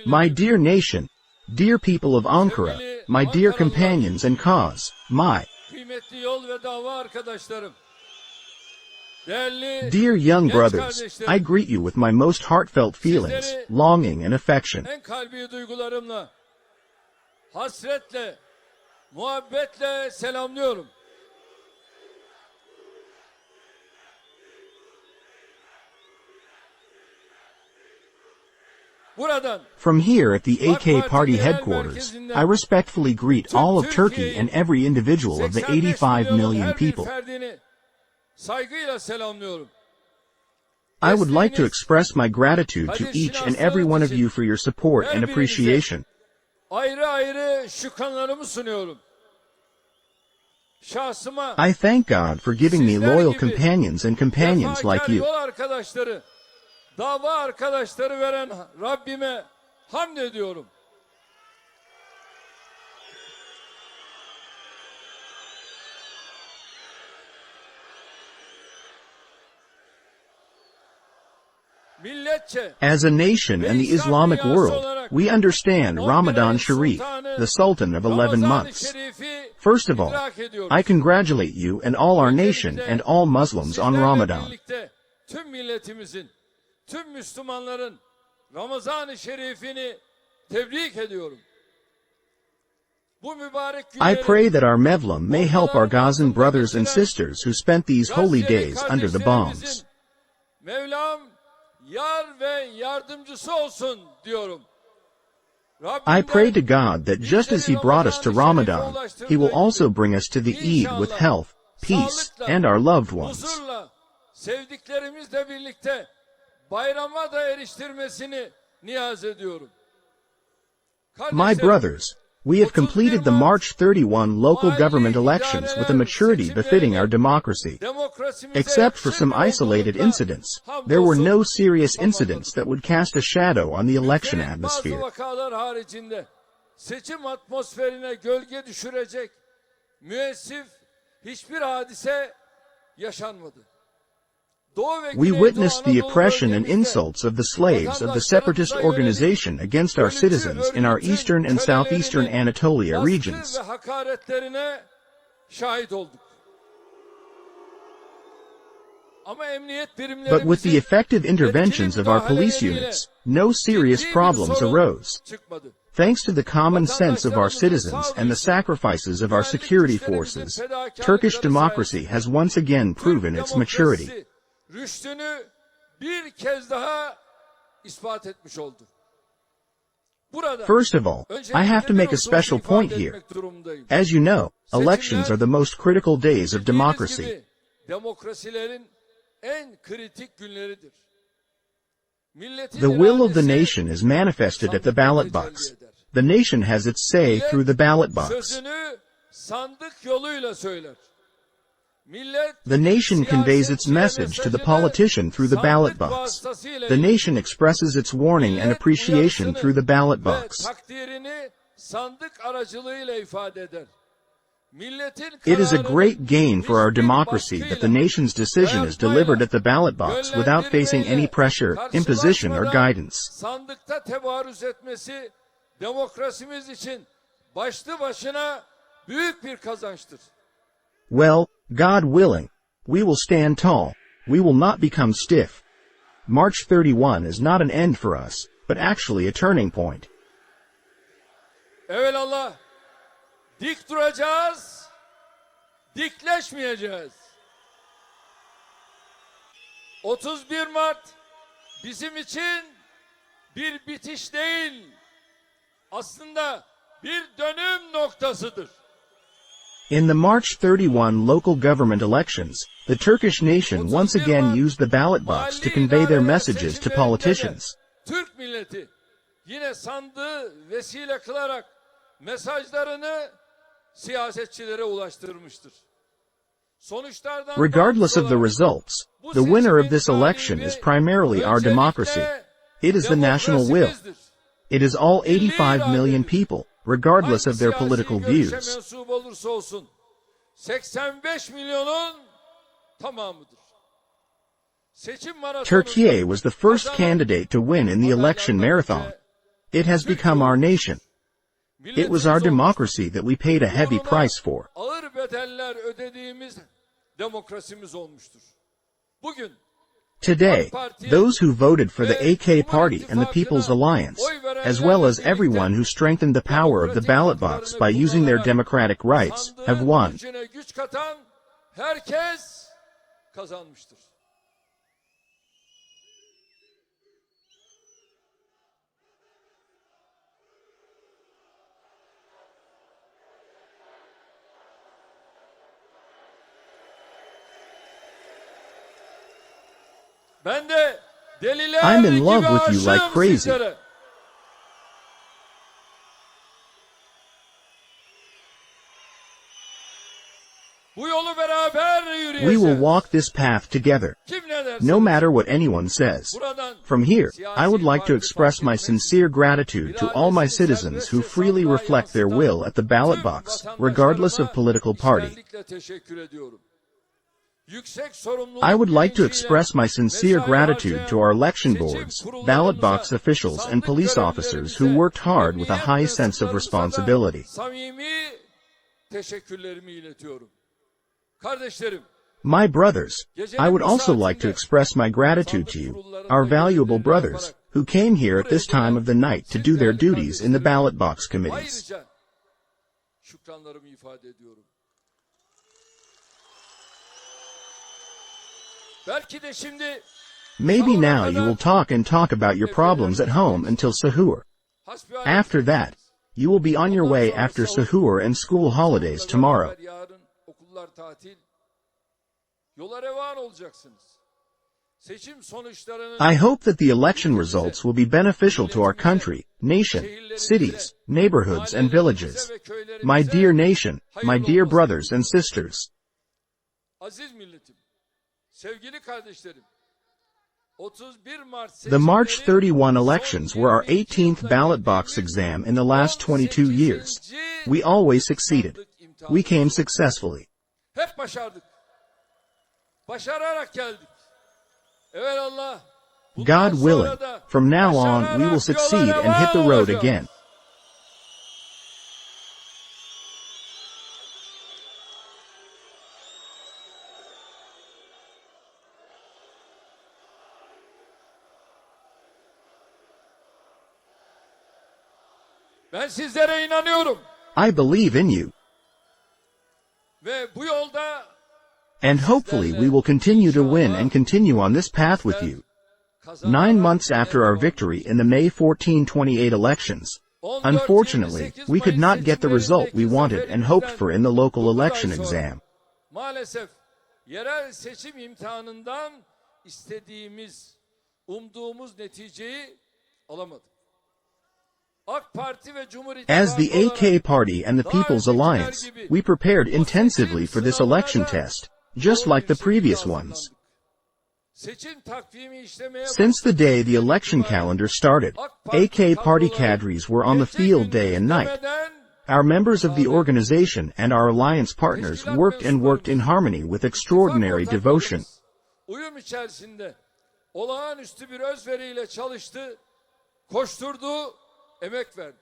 My dear nation, dear people of Ankara, my dear companions and cause, my dear young brothers, I greet you with my most heartfelt feelings, longing and affection. En kalbi duygularımla, hasretle, muhabbetle selamlıyorum. From here at the AK Party headquarters, I respectfully greet all of Turkey and every individual of the 85 million people. I would like to express my gratitude to each and every one of you for your support and appreciation. I thank God for giving me loyal companions and companions like you. Dava arkadaşları veren Rabbime hamd ediyorum. As a nation and the Islamic world, we understand Ramadan Sharif, the Sultan of 11 months. First of all, I congratulate you and all our nation and all Muslims on Ramadan. Tüm Müslümanların Ramazan-ı Şerifini tebrik ediyorum. I pray that our Mevlam may help our Gazan brothers and sisters who spent these holy days under the bombs. Mevlam yar ve yardımcısı olsun diyorum. I pray to God that just as He brought us to Ramadan, He will also bring us to the Eid with health, peace, and our loved ones. Sevdiklerimizle birlikte bayrama da eriştirmesini niyaz ediyorum. My brothers, we have completed the March 31 local government elections with a maturity befitting our democracy. Except for some isolated incidents, there were no serious incidents that would cast a shadow on the election atmosphere. Seçim atmosferine gölge düşürecek müessif hiçbir hadise yaşanmadı. We witnessed the oppression and insults of the slaves of the separatist organization against our citizens in our eastern and southeastern Anatolia regions. But with the effective interventions of our police units, no serious problems arose. Thanks to the common sense of our citizens and the sacrifices of our security forces, Turkish democracy has once again proven its maturity. Rüştünü bir kez daha ispat etmiş oldu. First of all, I have to make a special point here. As you know, elections are the most critical days of democracy. The will of the nation is manifested at the ballot box. The nation has its say through the ballot box. The nation conveys its message to the politician through the ballot box. The nation expresses its warning and appreciation through the ballot box. It is a great gain for our democracy that the nation's decision is delivered at the ballot box without facing any pressure, imposition or guidance. Demokrasimiz için başlı başına büyük bir kazançtır. Well, God willing, we will stand tall. We will not become stiff. March 31 is not an end for us, but actually a turning point. Evelallah, dik duracağız, dikleşmeyeceğiz. 31 Mart bizim için bir bitiş değil, aslında bir dönüm noktasıdır. In the March 31 local government elections, the Turkish nation once again used the ballot box to convey their messages to politicians. Türk milleti yine sandığı vesile kılarak mesajlarını siyasetçilere ulaştırmıştır. Regardless of the results, the winner of this election is primarily our democracy. It is the national will. It is all 85 million people, regardless of their political views. Turkey was the first candidate to win in the election marathon. It has become our nation. It was our democracy that we paid a heavy price for. Ağır bedeller ödediğimiz demokrasimiz olmuştur. Bugün Today, those who voted for the AK Party and the People's Alliance, as well as everyone who strengthened the power of the ballot box by using their democratic rights, have won. gücüne güç katan herkes kazanmıştır. Ben de deliler I'm in gibi love with you like aşığım crazy. sizlere. Bu yolu beraber We will yürüyeceğiz. walk this path together, Kim ne derse no matter what anyone says. buradan From here, I would like to express my sincere gratitude to all my citizens who freely reflect their will at the ballot box, regardless of political party. içtenlikle teşekkür ediyorum. Yüksek sorumluluk I would like to bilinciyle express my sincere mesai gratitude harcayan to our election seçim boards, kurullarımıza, ballot box officials, and sandık police officers who görevlilerimize, worked hard with a emniyet high sense of mensuplarımıza da responsibility. samimi teşekkürlerimi iletiyorum. Kardeşlerim, My brothers, I would also like to express my gratitude to you, our valuable brothers, who came here at this time of the night to do their duties in the ballot box committees. ayrıca şükranlarımı ifade ediyorum. Belki de şimdi Maybe now you will talk about your problems at home until Sahur. hasbihal After that, you will be on your way after Sahur and school holidays tomorrow. Yarın okullar tatil. Yola revan olacaksınız. Seçim sonuçlarının I hope that the election results will be beneficial to our country, nation, cities, neighborhoods, and villages. My dear nation, my dear brothers and sisters, aziz milletim, sevgili kardeşlerim, 31 Mart the March seçimleri 31 elections were our 18th ballot box exam in the last 22 years. We always succeeded. We came successfully. hep başardık. Başararak geldik. Evelallah. God willing, from now on we will succeed and hit the road again. Ben sizlere inanıyorum. I believe in you, Ve bu yolda and hopefully we will continue to win and continue on this path with you. 9 months after our victory in the May 14, 2028 elections, unfortunately, we could not get the result we wanted and hoped for in the local election exam. Maalesef yerel seçim imtihanından istediğimiz, umduğumuz neticeyi alamadık. AK Parti ve Cumhur As the İttifakı AK Party and the People's Alliance, we prepared intensively for this election test, just like the previous ones. seçim takvimi işlemeye Since the day the election calendar started, AK Party cadres were on the field day and night. Our members of the organization and our alliance partners worked in harmony with extraordinary devotion. uyum içerisinde olağanüstü bir özveriyle çalıştı, koşturdu, emek verdi.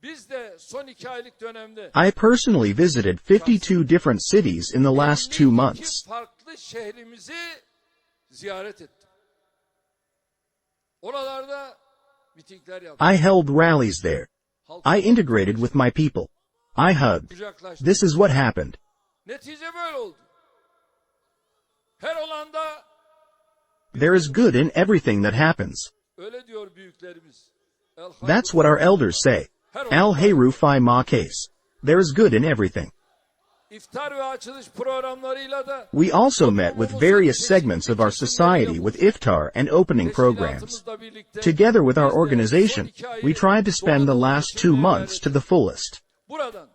Biz de son 2 aylık dönemde I personally visited 52 different cities in the last 2 months. 52 farklı şehrimizi ziyaret ettim. Oralarda mitingler yaptım. I held rallies there. I integrated with my people. I hugged. Kucaklaştım. This is what happened. Netice böyle oldu. Her olanda There is good in everything that happens. öyle diyor büyüklerimiz. That's what our elders say. Al-Hayru fi ma case. There is good in everything. İftar ve açılış programlarıyla da We also met with various segments of our society with iftar and opening programs. teşkilatımızla birlikte Together with our organization, we tried to spend the last 2 months to the fullest. buradan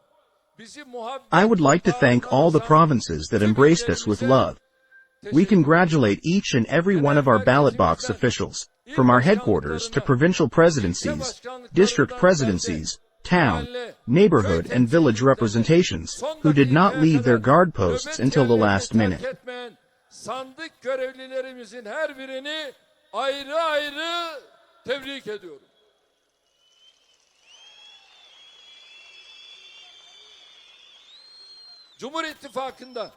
bizi muhabbet I would like to thank all the provinces that embraced us with love. We congratulate each and every one of our ballot box officials, from our headquarters to provincial presidencies, district presidencies, town, neighborhood and village representations, who did not leave their guard posts until the last minute. terk etmeyen sandık görevlilerimizin her birini ayrı ayrı tebrik ediyorum. Cumhur İttifakı'nda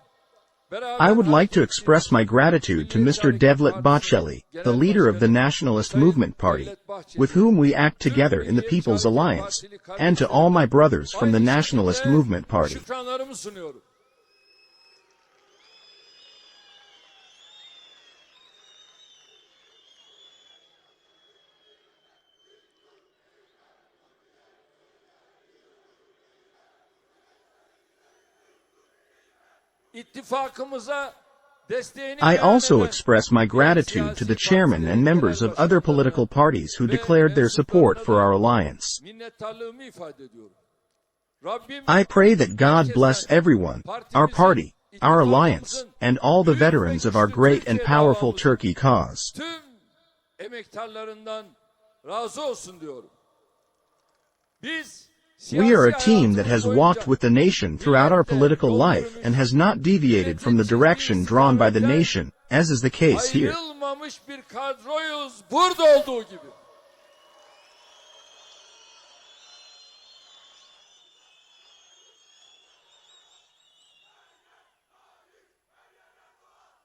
I would like to express my gratitude to Mr. Devlet Bahçeli, the leader of the Nationalist Movement Party, with whom we act together in the People's Alliance, and to all my brothers from the Nationalist Movement Party. şükranlarımı sunuyorum. İttifakımıza desteğini I also express my gratitude to the chairman and members of other political parties who declared their support for our alliance. minnettarlığımı ifade ediyorum. Rabbim I pray that God bless everyone, our party, our alliance, and all the veterans of our great and powerful Turkey cause. tüm emektarlarından razı olsun diyorum. Biz We are a team that has walked with the nation throughout our political life and has not deviated from the direction drawn by the nation, as is the case here. ayrılmamış bir kadroyuz burada olduğu gibi.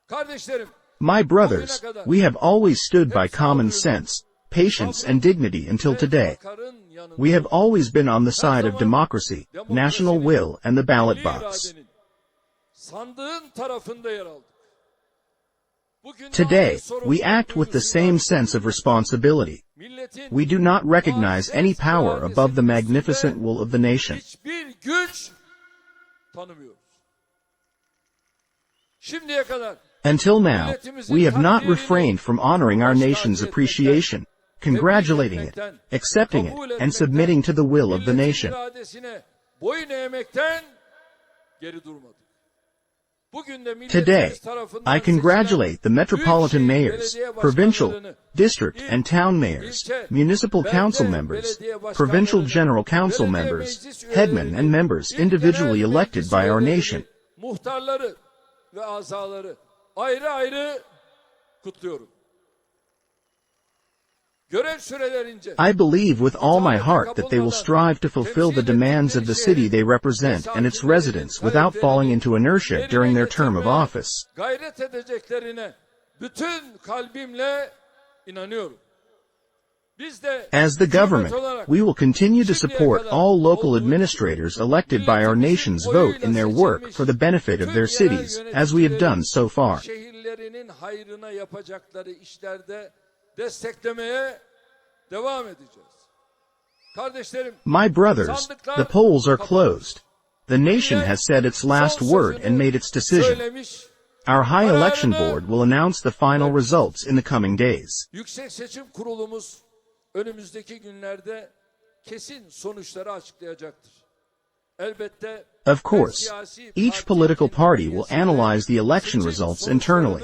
Kardeşlerim, My brothers, we have always stood by common sense, patience and dignity until today. Bakar'ın yanında We have always been on the side of democracy, national will, and the ballot box. iradenin, sandığın tarafında yer aldık. Bugün Today, aynı sorumluluğu we act with the same duygusu sense of responsibility. milletin We do not recognize any power above the magnificent will of the nation. hiçbir güç tanımıyoruz. Şimdiye kadar Until now, we have not refrained from honoring our nation's appreciation, congratulating it, accepting it, and submitting to the will of the milletin nation. iradesine boyun eğmekten geri durmadık. Bugün de Today, milletimiz tarafından I congratulate the metropolitan büyükşehir mayors, belediye provincial, başkanlarını, district and town mayors, municipal council members, provincial general council members, headmen and members individually elected by our nation. muhtarları ve azaları ayrı ayrı kutluyorum. Görev sürelerince I believe with all my heart that they will strive to fulfill the demands of the city they represent and its residents without falling into inertia during their term of office. gayret edeceklerine bütün kalbimle inanıyorum. Biz de As the government, hükümet olarak we will continue to support all local administrators elected by our nation's vote in their work for the benefit of their cities, as we have done so far. şehirlerinin hayrına yapacakları işlerde desteklemeye devam edeceğiz. Kardeşlerim, My brothers, the polls are closed. The nation has said its last word and made its decision. söylemiş, Our High Election Board will announce the final results in the coming days. Yüksek Seçim Kurulumuz önümüzdeki günlerde kesin sonuçları açıklayacaktır. Elbette Of course, each political party will analyze the election results internally.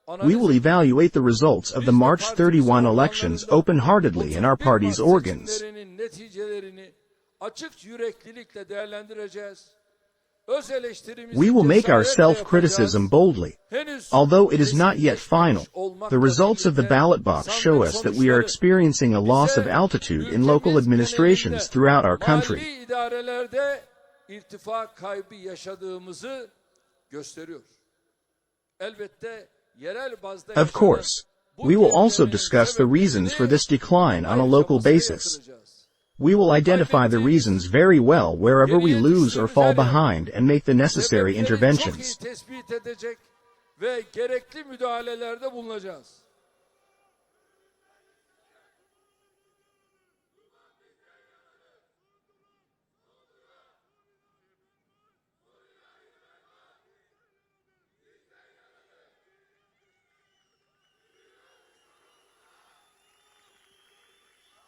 We will evaluate the results of the March 31 elections open-heartedly in our party's organs. neticelerini açık yüreklilikle değerlendireceğiz. We will make our self-criticism boldly. Although it is not yet final, the results of the ballot box show us that we are experiencing a loss of altitude in local administrations throughout our country. Mali idarelerde irtifa kaybı yaşadığımızı gösteriyor. Elbette yerel bazda Of course, we will also discuss the reasons for this decline on a local basis. We will identify the reasons very well wherever we lose or fall behind and make the necessary interventions. Çok iyi tespit edecek ve gerekli müdahalelerde bulunacağız.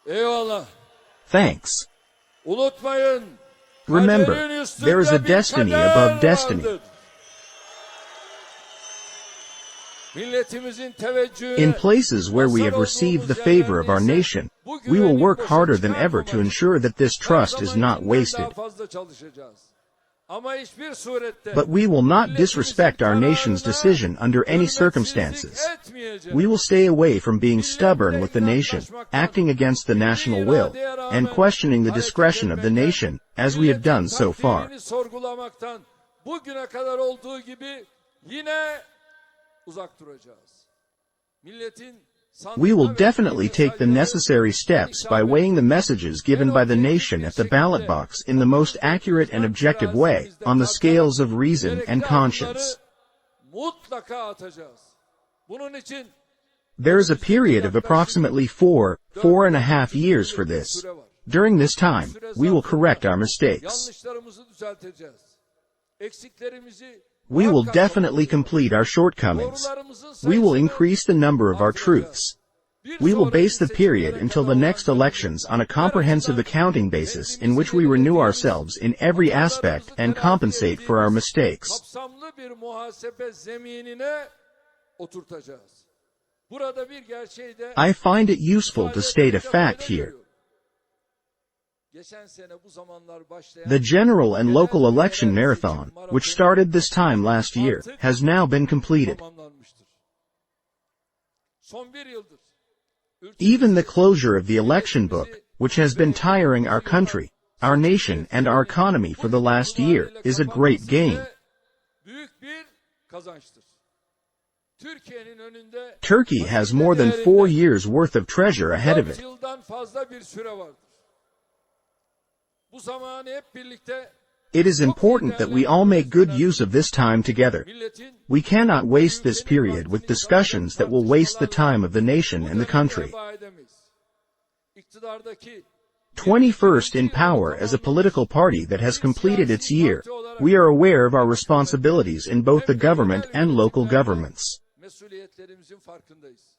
Eyvallah. Thanks. Unutmayın. Remember, kaderin üstünde there is a bir destiny kader above destiny. vardır. Milletimizin teveccühü In places where we have received the favor of our nation, we will work harder than ever to ensure that this trust is not wasted. daha fazla çalışacağız. Ama hiçbir surette But we will not disrespect our nation's decision under any circumstances. We will stay away from being stubborn with the nation, acting against the national will, and questioning the discretion of the nation, as we have done so far. sorgulamaktan bugüne kadar olduğu gibi yine uzak duracağız. Milletin We will definitely take the necessary steps by weighing the messages given by the nation at the ballot box in the most accurate and objective way, on the scales of reason and conscience. mutlaka atacağız. Bunun için There is a period of approximately 4.5 years for this. During this time, we will correct our mistakes. yanlışlarımızı düzelteceğiz. Eksiklerimizi We will definitely complete our shortcomings. We will increase the number of our truths. We will base the period until the next elections on a comprehensive accounting basis in which we renew ourselves in every aspect and compensate for our mistakes. kapsamlı bir muhasebe zeminine oturtacağız. Burada bir gerçeği de I find it useful to state a fact here. geçen sene bu zamanlar başlayan The general and local election marathon, which started this time last year, has now been completed. tamamlanmıştır. Son bir yıldır Even the closure of the election book, which has been tiring our country, our nation and our economy for the last year, is a great gain. büyük bir kazançtır. Türkiye'nin önünde Turkey has more than 4 years worth of treasure ahead of 4 it. yıldan fazla bir süre vardır. Bu zamanı hep birlikte It is important that we all make good use of this time together. milletin We cannot waste this period with discussions that will waste the time of the nation and the country. heba edemeyiz. İktidardaki 21st in power as a political party that has completed its year, we are aware of our responsibilities in both the government and local governments. mesuliyetlerimizin farkındayız.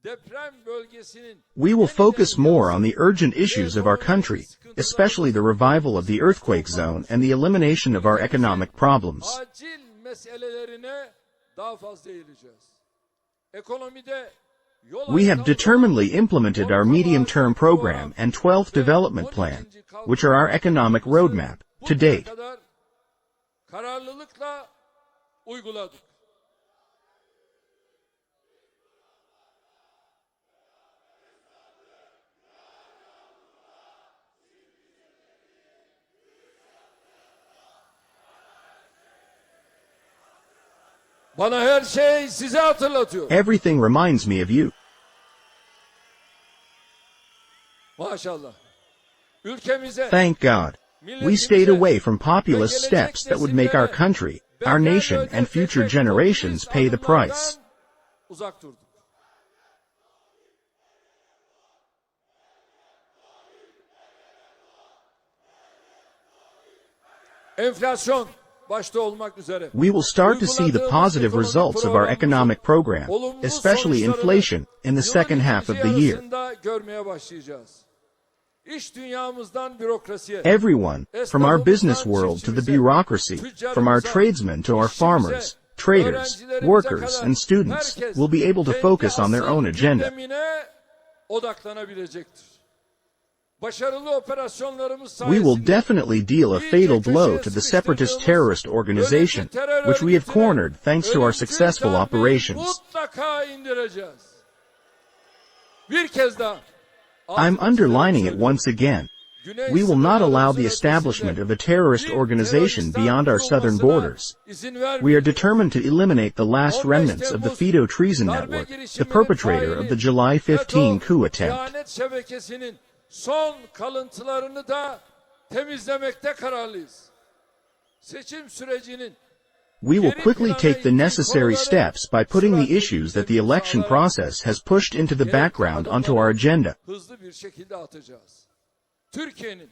Deprem bölgesinin We will focus more on the urgent issues of our country, especially the revival of the earthquake zone and the elimination of our economic problems. acil meselelerine daha fazla eğileceğiz. Ekonomide yol We have haritamız determinedly implemented our medium-term program and 12th development plan, which are our economic roadmap, to bugüne date. kadar kararlılıkla uyguladık. Bana her şey size hatırlatıyor. Everything reminds me of you. Maşallah. Ülkemize, Thank God. We stayed away from populist steps that would make our country, our nation, and future generations pay the price. uzak durduk. Enflasyon başta olmak üzere We will start to see the positive results of our economic program, especially inflation, in the second half of the year. görmeye başlayacağız. İş dünyamızdan bürokrasiye, Everyone, from our business world to the bureaucracy, from our tradesmen to our farmers, traders, workers, and students, will be able to focus on their own agenda. gündemine odaklanabilecektir. Başarılı operasyonlarımız We will sayesinde definitely deal a fatal blow to the separatist terrorist organization, which we have cornered thanks to our successful operations. mutlaka indireceğiz. Bir kez daha. I'm underlining it once again. We will not allow the establishment of a terrorist organization beyond our southern borders. We are determined to eliminate the last remnants of the FIDO treason network, the perpetrator of the July 15 coup attempt. İhanet şebekesinin son kalıntılarını da temizlemekte kararlıyız. Seçim sürecinin We will quickly take the necessary steps by putting the issues that the election process has pushed into the background onto our agenda. hızlı bir şekilde atacağız. Türkiye'nin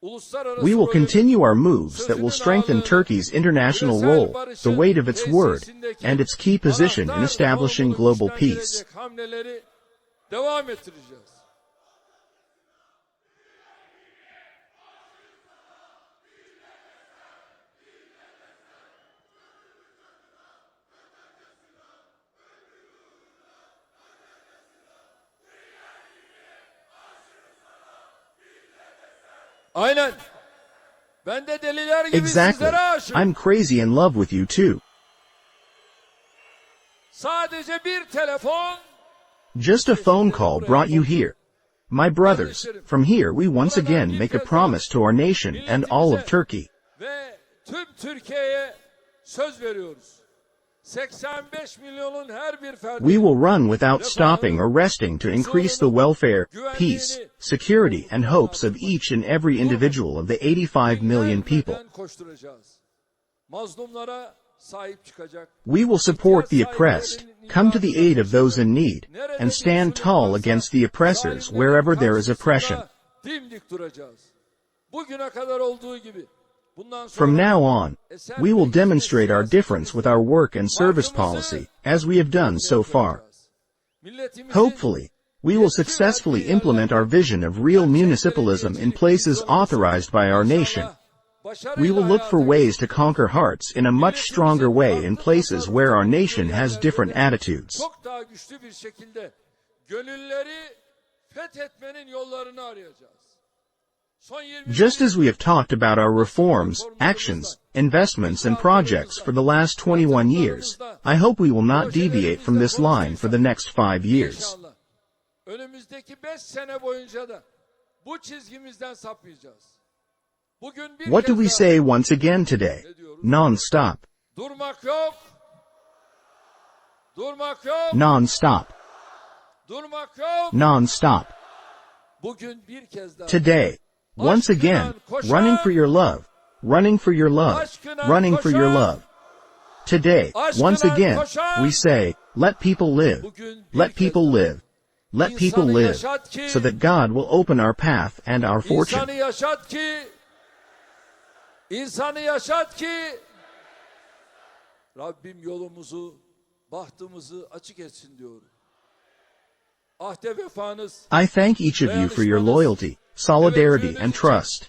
uluslararası We will rolü, continue our moves that will strengthen Turkey's international role, the weight of its word, and its key position in establishing global peace. hamleleri devam ettireceğiz. Aynen. Ben de deliler gibi Exactly. sizlere aşığım. I'm crazy in love with you too. Sadece bir telefon. Just a phone call brought you here. My brothers, from here we once again make a promise to our nation and all of Turkey. Ve tüm Türkiye'ye söz veriyoruz. 85 milyonun her bir ferdi. We will run without stopping or resting to increase the welfare, peace, security and hopes of each and every individual of the 85 million people. Mazlumlara sahip çıkacak. We will support the oppressed, come to the aid of those in need, and stand tall against the oppressors wherever there is oppression. Dimdik duracağız. Bugüne kadar olduğu gibi. From now on, we will demonstrate our difference with our work and service policy, as we have done so far. Hopefully, we will successfully implement our vision of real municipalism in places authorized by our nation. We will look for ways to conquer hearts in a much stronger way in places where our nation has different attitudes. Çok daha güçlü bir şekilde gönülleri fethetmenin yollarını arayacağız. Just as we have talked about our reforms, actions, investments and projects for the last 21 years, I hope we will not deviate from this line for the next 5 years. Önümüzdeki 5 sene boyunca da bu çizgimizden sapmayacağız. What do we say once again today? Non-stop. Durmak yok. Durmak yok. Non-stop. Durmak yok. Non-stop. Bugün bir kez daha. Today. Once again, running for your love, running for your love, running for your love. Today, once again, we say, let people live, let people live, let people live, so that God will open our path and our fortune. İnsanı yaşat ki, Rabbim yolumuzu, bahtımızı açık etsin diyorum. Ahde vefanız, I thank each of you for your loyalty, solidarity and trust.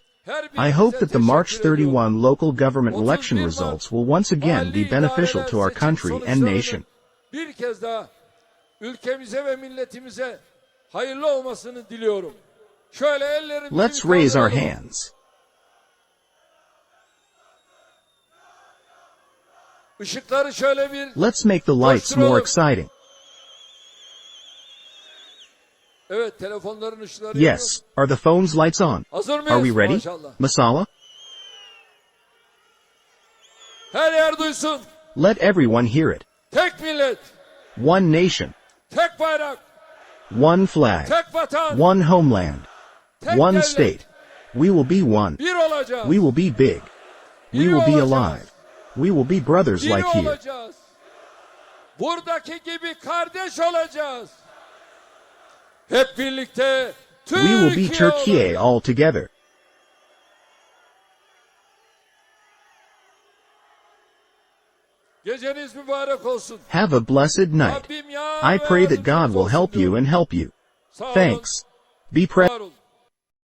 I hope that the March 31 local government election results will once again be beneficial to our country and nation. Bir kez daha ülkemize ve milletimize hayırlı olmasını diliyorum. Şöyle ellerimizi Let's raise our hands. Işıkları şöyle bir Let's make the lights more exciting. Evet, telefonların ışıkları Yes, are the phones' lights on? Hazır mıyız? Are we ready? Maşallah. Masala? Her yer duysun. Let everyone hear it. Tek millet, One nation, tek bayrak, one flag, tek vatan, one homeland, tek one devlet. state. We will be one. Bir olacağız. We will be big. We will be alive. We will be brothers Bir like here. olacağız. Buradaki gibi kardeş olacağız. Hep birlikte We will be Türkiye Turkey all together. Geceniz mübarek olsun. Have a blessed night. Rabbim ya I pray that God will help you and help you. Sağ olun, Thanks. Be present. var olun.